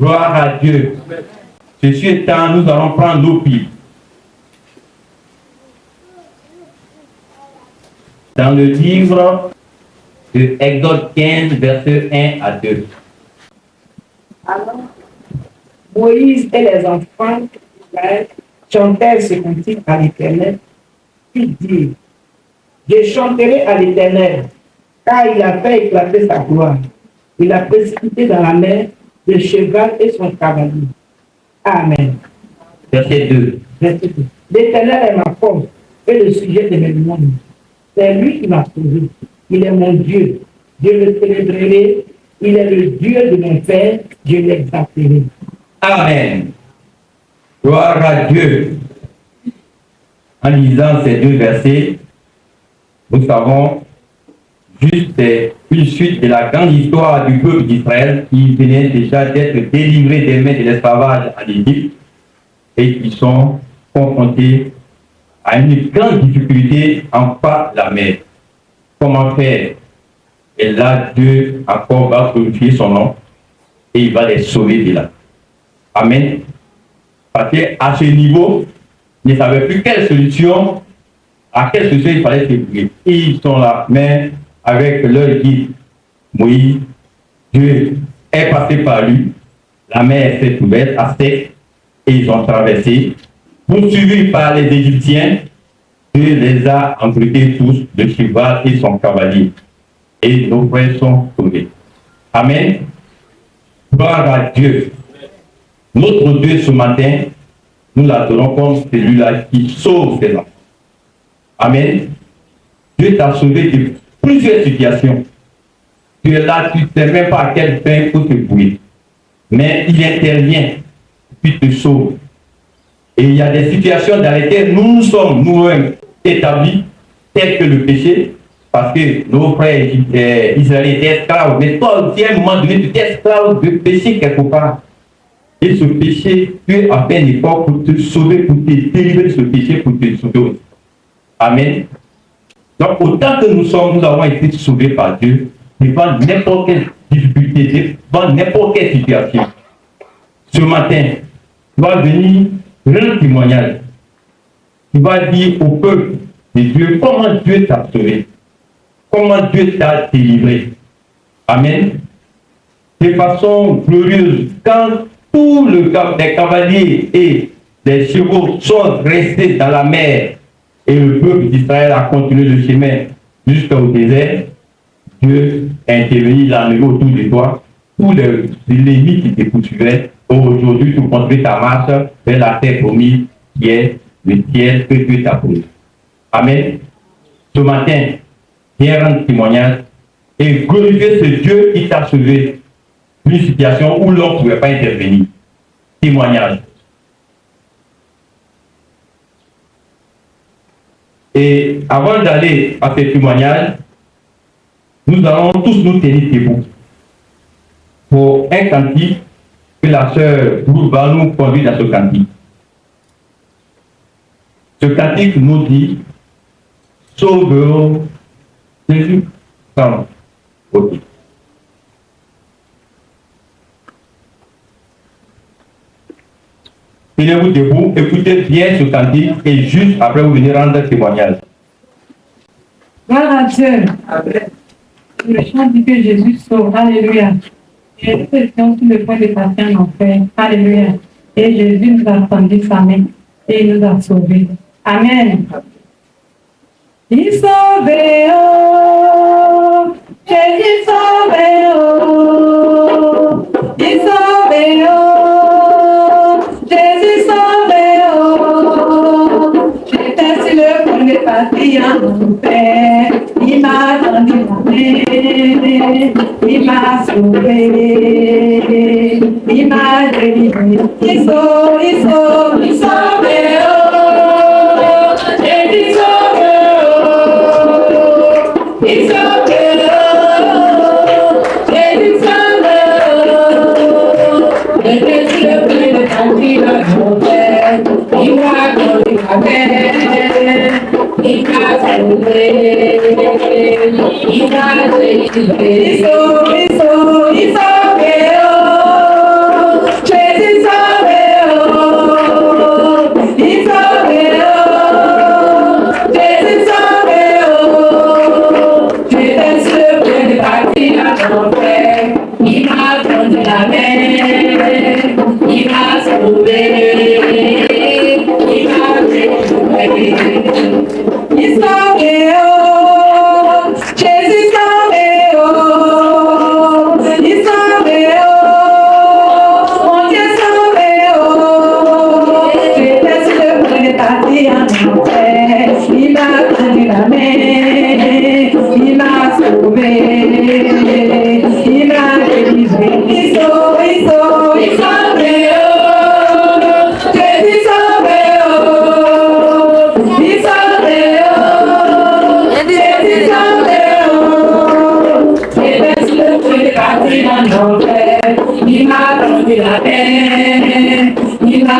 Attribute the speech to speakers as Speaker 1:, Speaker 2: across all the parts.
Speaker 1: Gloire à Dieu. Ceci étant, nous allons prendre nos Bibles. Dans le livre de Exode 15, versets 1 à 2.
Speaker 2: Alors, Moïse et les enfants d'Israël chantèrent ce cantique à l'Éternel. Ils dirent: je chanterai à l'Éternel, car il a fait éclater sa gloire. Il a précipité dans la mer le cheval et son cavalier. Amen.
Speaker 1: Verset 2.
Speaker 2: L'Éternel est ma force et le sujet de mes louanges. C'est lui qui m'a sauvé. Il est mon Dieu. Je le célébrerai. Il est le Dieu de mon Père. Je l'exalterai.
Speaker 1: Amen. Gloire à Dieu. En lisant ces deux versets, nous savons juste une suite de la grande histoire du peuple d'Israël qui venait déjà d'être délivré des mains de l'esclavage en Égypte et qui sont confrontés à une grande difficulté en face de la mer. Comment faire? Et là, Dieu encore va glorifier son nom et il va les sauver de là. Amen. Parce qu'à ce niveau, ils ne savaient plus quelle solution, à quelle solution il fallait se brûler. Ils sont là, mais avec leur guide, Moïse, Dieu est passé par lui, la mer s'est ouverte à sec et ils ont traversé. Poursuivis par les Égyptiens, Dieu les a engloutis tous, le cheval et son cavalier. Et nos frères sont sauvés. Amen. Gloire à Dieu. Notre Dieu ce matin, nous l'adorons comme celui-là qui sauve ses enfants. Amen. Dieu t'a sauvé de plusieurs situations. Tu es là, tu ne sais même pas à quel fin il faut te bouiller. Mais il intervient, puis te sauve. Et il y a des situations dans lesquelles nous sommes nous-mêmes établis, telles que le péché, parce que nos frères israéliens étaient esclaves. Mais toi aussi, à un moment donné, tu étais esclave de péché quelque part. Et ce péché, Dieu a fait un effort pour te sauver, pour te délivrer de ce péché, pour te sauver. Amen. Donc, autant que nous avons été sauvés par Dieu, devant n'importe quelle difficulté, devant n'importe quelle situation. Ce matin, tu vas venir rendre témoignage. Tu vas dire au peuple de Dieu comment Dieu t'a sauvé, comment Dieu t'a délivré. Amen. De façon glorieuse, quand tous les cavaliers et les chevaux sont restés dans la mer et le peuple d'Israël a continué le chemin jusqu'au désert, Dieu est intervenu, il a enlevé autour de toi tous les ennemis qui te poursuivaient. Aujourd'hui, tu construis ta marche vers la terre promise qui est le ciel que Dieu t'a promis. Amen. Ce matin, viens rendre témoignage et glorifier ce Dieu qui t'a sauvé d'une situation où l'on ne pouvait pas intervenir. Témoignage. Et avant d'aller à ce témoignage, nous allons tous nous tenir debout pour un cantique que la sœur Brou va nous conduire dans ce cantique. Ce cantique nous dit: Sauve Jésus. Pardon. Ok. Tenez-vous debout, écoutez bien ce cantique et juste après vous venez rendre témoignage.
Speaker 3: Gloire à Dieu. Amen. Le chant dit que Jésus sauve. Alléluia. Jésus est sur le point de passer en enfer. Alléluia. Et Jésus nous a tendu sa main et il nous a sauvés. Amen. Il sauve, oh, Jésus sauve, oh, il sauve, oh, Jésus sauve, oh, j'étais sur le point de passer en enfer. Il m'a tendu la main, il m'a sauvé, il m'a délivré. Il sauve, il sauve, il sauve, oh, Jésus sauve, oh, il sauve, oh, Jésus sauve, oh, j'étais sur le point de passer en enfer. Il m'a tendu la main, il m'a sauvé, il m'a délivré. Il sauve, oh,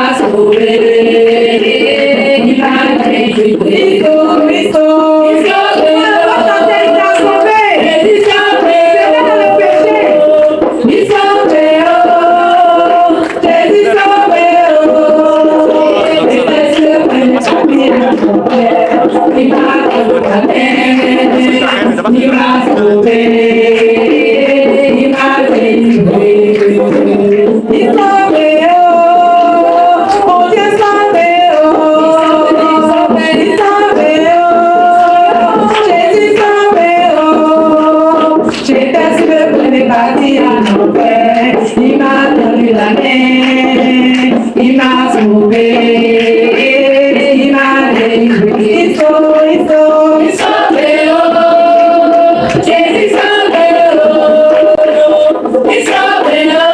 Speaker 3: m'a sauvé, il m'a délivré. Il m'a sauvé, il m'a délivré. Il sauve, oh, Jésus sauve, oh, il sauve, oh,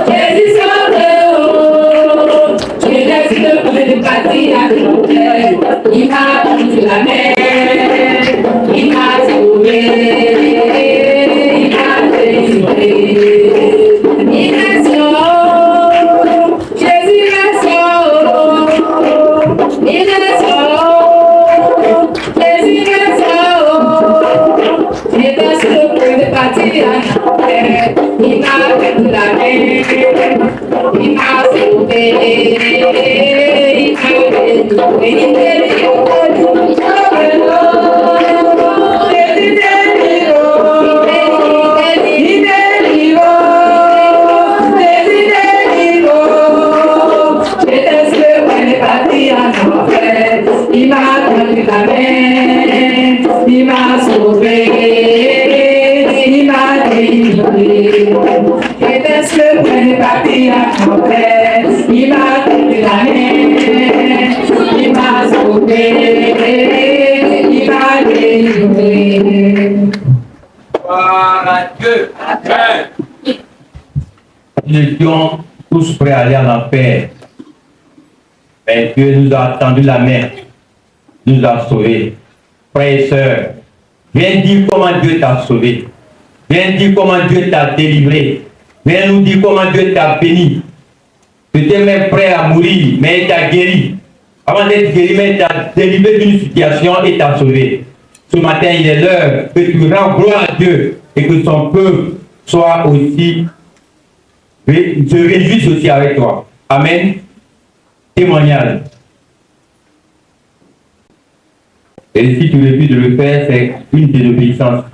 Speaker 3: Jésus sauve, oh, je laisse le feu de partir à l'enfer. Il m'a pris la mer, il m'a sauvé, il m'a délivré. Il est sauvé, Jésus est sauvé, il est sauvé, Jésus est sauvé. J'ai passé le feu de partir à l'enfer. Il m'a fait la mer, il m'a sauvé, il m'a délivré. Il m'a tendu la main, il m'a sauvé, il m'a délivré. J'étais seul, je parti à l'enfer. Il m'a tendu la main, il m'a sauvé, il m'a délivré.
Speaker 1: Gloire à Dieu. Amen. Nous étions tous prêts à aller en enfer. Mais Dieu nous a tendu la main, nous a sauvés. Frères et sœurs, viens dire comment Dieu t'a sauvé. Viens dire comment Dieu t'a délivré. Viens nous dire comment Dieu t'a béni. Tu étais même prêt à mourir, mais il t'a guéri. Avant d'être guéri, mais il t'a délivré d'une situation et t'a sauvé. Ce matin, il est l'heure que tu rends gloire à Dieu et que son peuple soit aussi, se réjouisse aussi avec toi. Amen. Témoignage. Et si tu refuses de le faire, c'est une désobéissance.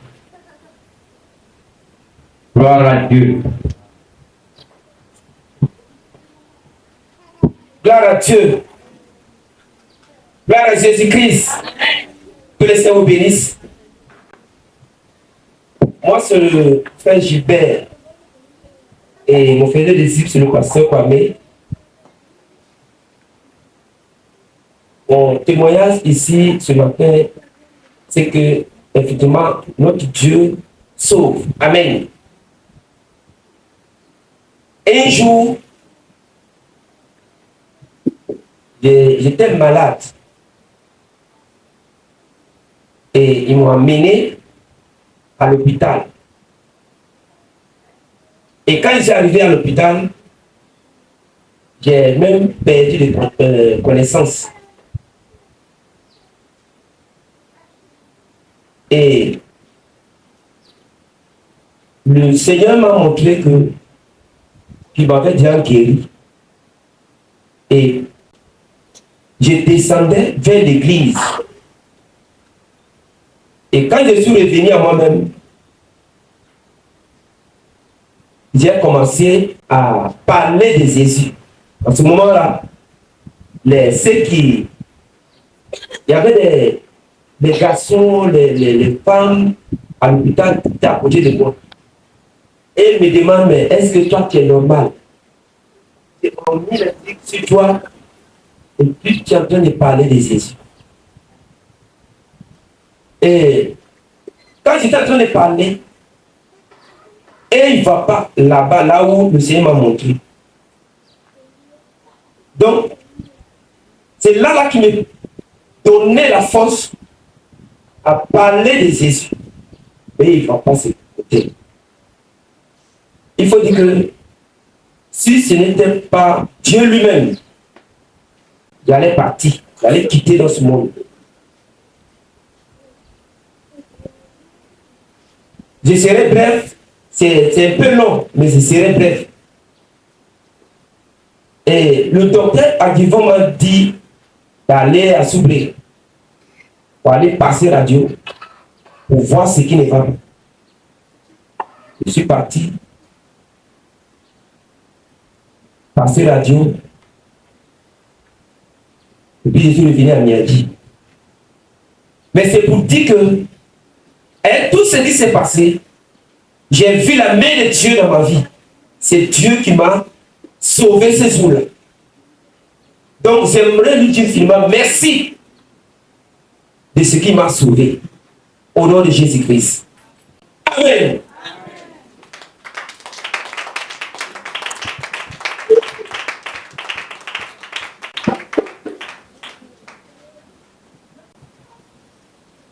Speaker 1: Gloire à Dieu.
Speaker 4: Gloire à Dieu. Gloire à Jésus-Christ. Que le Seigneur vous bénisse. Moi, c'est le frère Gilbert. Et mon frère de disciple, c'est le pasteur Kwame. Mon témoignage ici ce matin, c'est que, effectivement, notre Dieu sauve. Amen. Un jour, j'étais malade. Et ils m'ont amené à l'hôpital. Et quand je suis arrivé à l'hôpital, j'ai même perdu de connaissances. Et le Seigneur m'a montré qu'il m'avait déjà guéri. Et je descendais vers l'église. Et quand je suis revenu à moi-même, j'ai commencé à parler de Jésus. En ce moment-là, il y avait les garçons, les femmes à l'hôpital qui étaient à côté de moi. Et ils me demandent, mais est-ce que toi tu es normal? J'ai mis le truc sur toi et puis tu es en train de parler de Jésus. Et quand j'étais en train de parler, et il ne va pas là-bas, là où le Seigneur m'a montré. Donc, c'est là qui me donnait la force à parler de Jésus. Mais il ne va pas s'écouter. Il faut dire que si ce n'était pas Dieu lui-même, j'allais partir, j'allais quitter dans ce monde. Je serai bref, c'est un peu long, mais je serai bref. Et le docteur Adivon m'a dit d'aller à Soubré pour aller passer radio pour voir ce qui ne va pas. Je suis parti passer radio et puis je suis revenu à Niadi. Mais c'est pour dire que et tout ce qui s'est passé, j'ai vu la main de Dieu dans ma vie. C'est Dieu qui m'a sauvé ce jour-là. Donc j'aimerais lui dire finalement merci de ce qui m'a sauvé. Au nom de Jésus-Christ. Amen.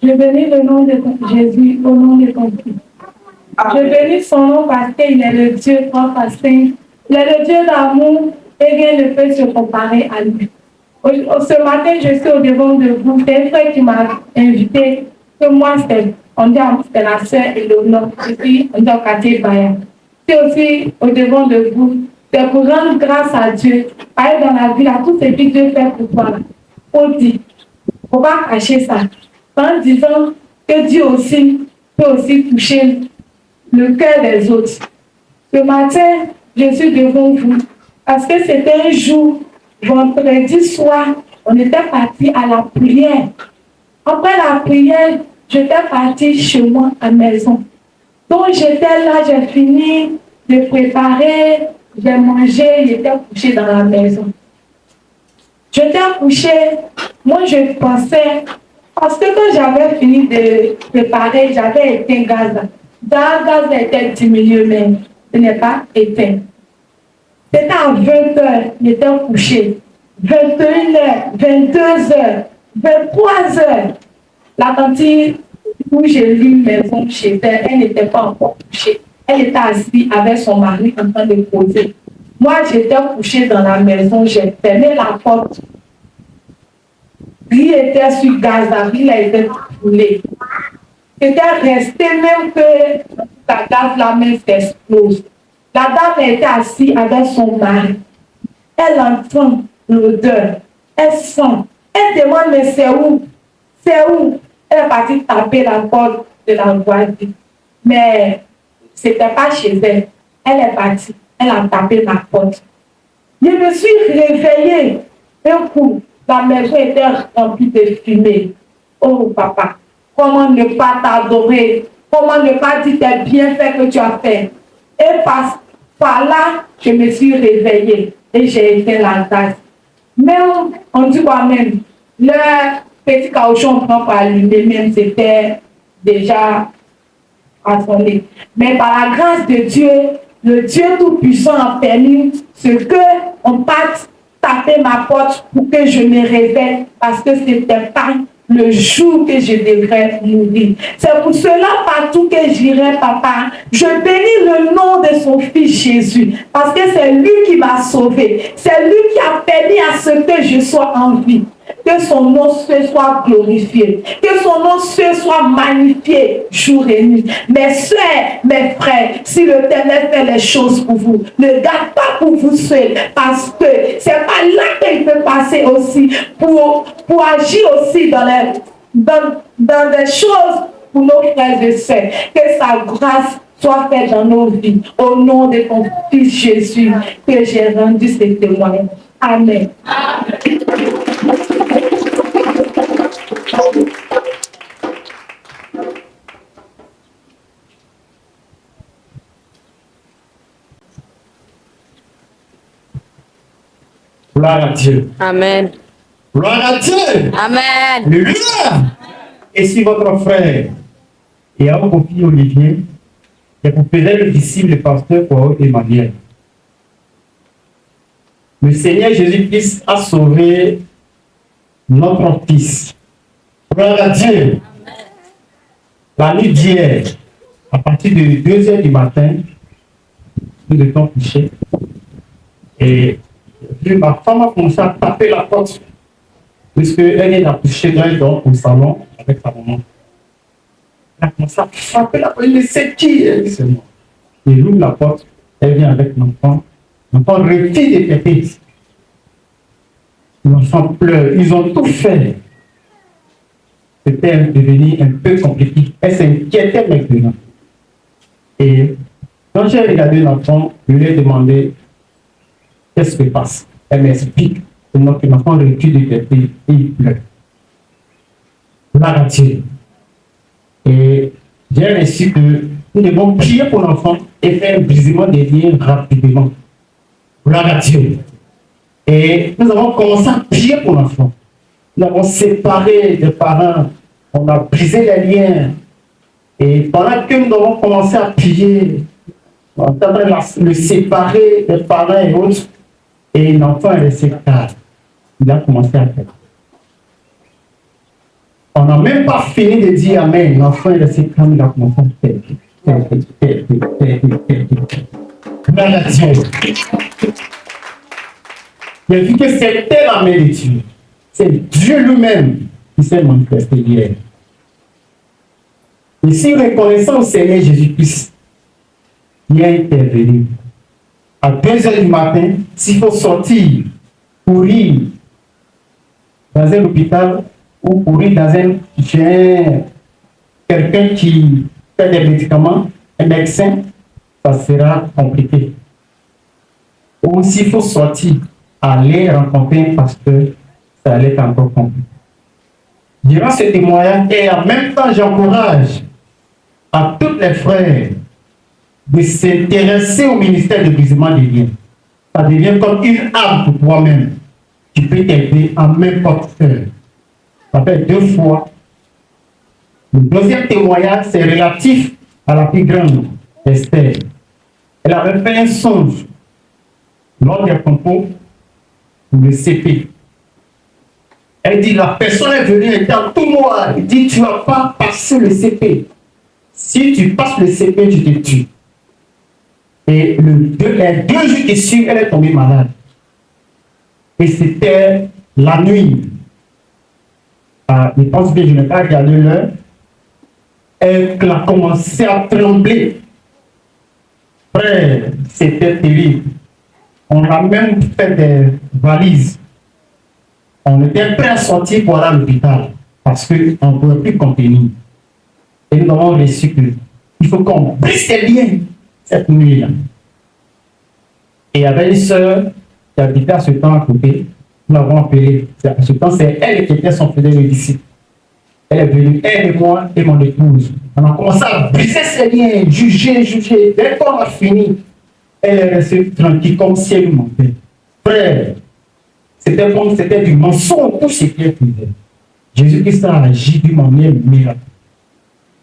Speaker 3: Je bénis le nom de Jésus au nom de ton Fils. Je bénis son nom parce qu'il est le Dieu trois saint. Il est le Dieu d'amour et rien ne peut se comparer à lui. Ce matin, je suis au devant de vous. C'est un frère qui m'a invité. Que moi, c'est la sœur Eleonore. Je suis au quartier Bayan. C'est aussi au devant de vous. C'est pour rendre grâce à Dieu. Aller dans la vie, à tout ce que Dieu fait pour toi. Faut dire. Faut pas cacher ça. En disant que Dieu aussi peut aussi toucher le cœur des autres. Ce matin, je suis devant vous parce que c'était un jour, vendredi soir, on était parti à la prière. Après la prière, j'étais partie chez moi à la maison. Donc j'étais là, j'ai fini de préparer, j'ai mangé, j'étais couchée dans la maison. J'étais couchée, moi je pensais, parce que quand j'avais fini de préparer, j'avais éteint le gaz. Le gaz était diminué, mais ce n'est pas éteint. C'était à 20h, j'étais couché. 21h, 22h, 23h. La cantine où j'ai vu une maison chez elle, elle n'était pas encore couchée. Elle était assise avec son mari en train de causer. Moi, j'étais couchée dans la maison, j'ai fermé la porte. Il était sur le gaz, il a été brûlé. C'était resté même que la gaz la même s'explose. La dame était assise avec son mari. Elle entend l'odeur. Elle sent. Elle demande, mais c'est où? C'est où? Elle est partie taper la porte de la voisine. Mais ce n'était pas chez elle. Elle est partie. Elle a tapé ma porte. Je me suis réveillée. Un coup, la maison était remplie de fumée. Oh papa, comment ne pas t'adorer? Comment ne pas dire tes bienfaits que tu as fait? Et par là, je me suis réveillée et j'ai éteint la tasse. Mais on dit quoi même? Le petit caoutchouc, on prend pour allumer, même c'était déjà assemblé. Mais par la grâce de Dieu, le Dieu Tout-Puissant a permis ce que on parte taper ma porte pour que je me réveille parce que ce n'était pas le jour que je devrais mourir. C'est pour cela partout que j'irai, papa, je bénis le nom de son fils Jésus parce que c'est lui qui m'a sauvé. C'est lui qui a permis à ce que je sois en vie. Que son nom se soit glorifié. Que son nom se soit magnifié jour et nuit. Mes soeurs, mes frères, si l'Éternel fait les choses pour vous, ne garde pas pour vous seuls. Parce que c'est pas là qu'il peut passer aussi pour agir aussi dans des choses pour nos frères et sœurs. Que sa grâce soit faite dans nos vies. Au nom de ton fils Jésus, que j'ai rendu ce témoignage. Amen.
Speaker 1: Gloire à Dieu.
Speaker 5: Amen.
Speaker 1: Gloire à Dieu.
Speaker 5: Amen.
Speaker 1: Alléluia. Et si votre frère et à vos filles Olivier, et pour peut-être le disciple du pasteur Paul Emmanuel. Le Seigneur Jésus-Christ a sauvé notre fils. Gloire à Dieu. La nuit d'hier, à partir de 2h du matin, nous étions couchés.
Speaker 5: Et ma femme a commencé à taper la porte, puisqu'elle vient d'accoucher dans un dort au salon avec sa maman. Elle a commencé à frapper la porte. Mais c'est qui? Elle dit c'est moi. Il ouvre la porte, elle vient avec l'enfant. L'enfant refuse de péter. L'enfant pleure. Ils ont tout fait. C'était devenu un peu compliqué. Elle s'inquiétait maintenant. Et quand j'ai regardé l'enfant, je lui ai demandé qu'est-ce qui se passe. Elle m'explique que l'enfant refuse de péter et il pleure. Là, et j'ai reçu que nous devons prier pour l'enfant et faire un brisement des liens rapidement. Gloire à Dieu. Et nous avons commencé à prier pour l'enfant. Nous avons séparé les parents. On a brisé les liens. Et pendant que nous avons commencé à prier, on est en train de le séparer des parents et autres. Et l'enfant est resté calme. Il a commencé à faire. On n'a même pas fini de dire Amen. L'enfant est resté calme. Il a commencé à faire. Gloire à Dieu. J'ai vu que c'était la main de Dieu. C'est Dieu lui-même qui s'est manifesté hier. Et si reconnaissant au Seigneur Jésus-Christ, il a intervenu. À 2h du matin, s'il faut sortir, courir dans un hôpital ou courir dans un quelqu'un qui fait des médicaments, un médecin, ça sera compliqué. Ou s'il faut sortir, aller rencontrer un pasteur, ça allait être encore compliqué. Durant ce témoignage, et en même temps, j'encourage à tous les frères de s'intéresser au ministère de brisement des liens. Ça devient comme une arme pour toi-même. Tu peux t'aider en n'importe heure. Ça fait 2 fois. Le deuxième témoignage, c'est relatif à la plus grande, Esther. Elle avait fait un songe lors des concours pour le CP. Elle dit, la personne est venue, elle était en tout noir. Elle dit, tu ne vas pas passer le CP. Si tu passes le CP, tu te tues. Et les 2 jours qui suivent, elle est tombée malade. Et c'était la nuit. Je pense que je n'ai pas regardé l'heure. Elle a commencé à trembler. Frère, c'était terrible. On a même fait des valises. On était prêt à sortir pour aller à l'hôpital parce qu'on ne pouvait plus contenir. Et nous avons reçu qu'il faut qu'on brise les liens cette nuit-là. Et il y avait une sœur qui habitait à ce temps à côté. Nous l'avons appelée. À ce temps, c'est elle qui était son fidèle disciple. Elle est venue, elle et moi et mon épouse. On a commencé à briser ces liens, juger. Dès qu'on a fini, elle est restée tranquille comme si elle mentait. Frère, c'était du mensonge, tout ce qu'elle faisait. Jésus-Christ a agi d'une manière miracle.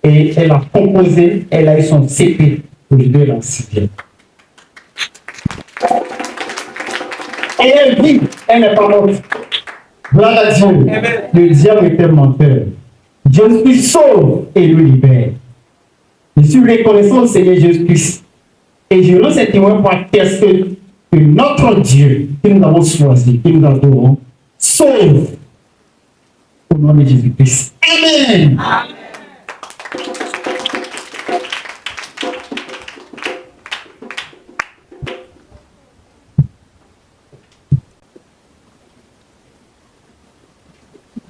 Speaker 5: Et elle a composé, elle a eu son CP. Aujourd'hui, elle est en 6e. Et elle vit, elle n'est pas morte. Gloire à Dieu. Le diable était menteur. Jésus-Christ sauve et lui libère. Je suis reconnaissant au Seigneur Jésus-Christ. Et je rends ce témoin pour attester que notre Dieu, que nous avons choisi, que nous adorons, sauve au nom de Jésus-Christ. Amen. Amen.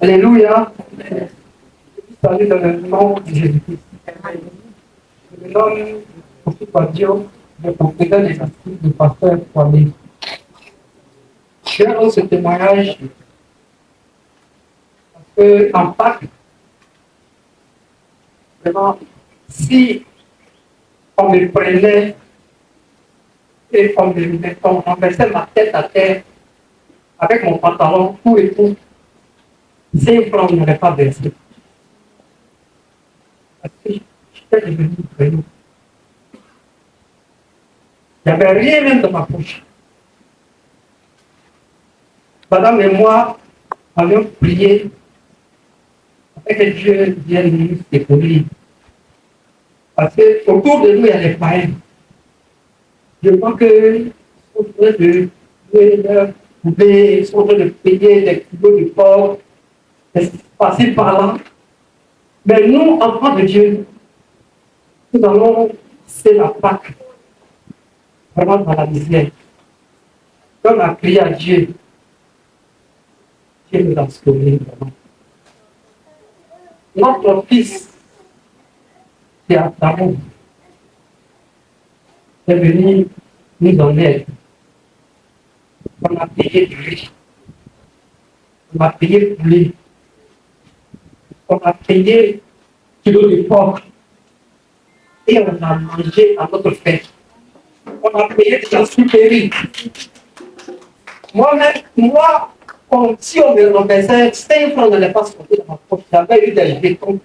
Speaker 2: Alléluia. Salut dans le nom de Jésus-Christ. Je me nomme Kofi Kwadio, le propriétaire des astuces du pasteur Kwame. Je rends ce témoignage parce que en Pâques, vraiment, si on me prenait et on renversait ma tête à terre avec mon pantalon, tout et tout, 5 francs, je n'aurais pas versé. Parce que j'étais devenu vraiment. Il n'y avait rien même dans ma poche. Madame et moi avions prié afin que Dieu vienne nous épauler. Parce qu'autour de nous, il y a les païens. Je crois que au train de ils sont en train de payer des kilos de porc, passer par là. Mais nous, enfants de Dieu, nous allons passer la Pâque vraiment dans la misère. Quand on a crié à Dieu, Dieu nous a sauvés vraiment. Notre fils, c'est Adam, est venu nous en aide. On a payé du riz. On a payé pour lui. On a payé kilo de porc. Et on a mangé à notre fête. On a payé des gens supérieurs. Moi, si on me remettait 5 francs dans les passes comptées dans ma poche, j'avais eu des bétons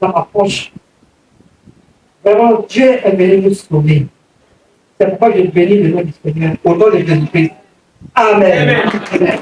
Speaker 2: dans ma poche. Vraiment, Dieu est venu nous sauver. C'est pourquoi je bénis le nom du Seigneur, au nom de Jésus-Christ. Amen. Amen.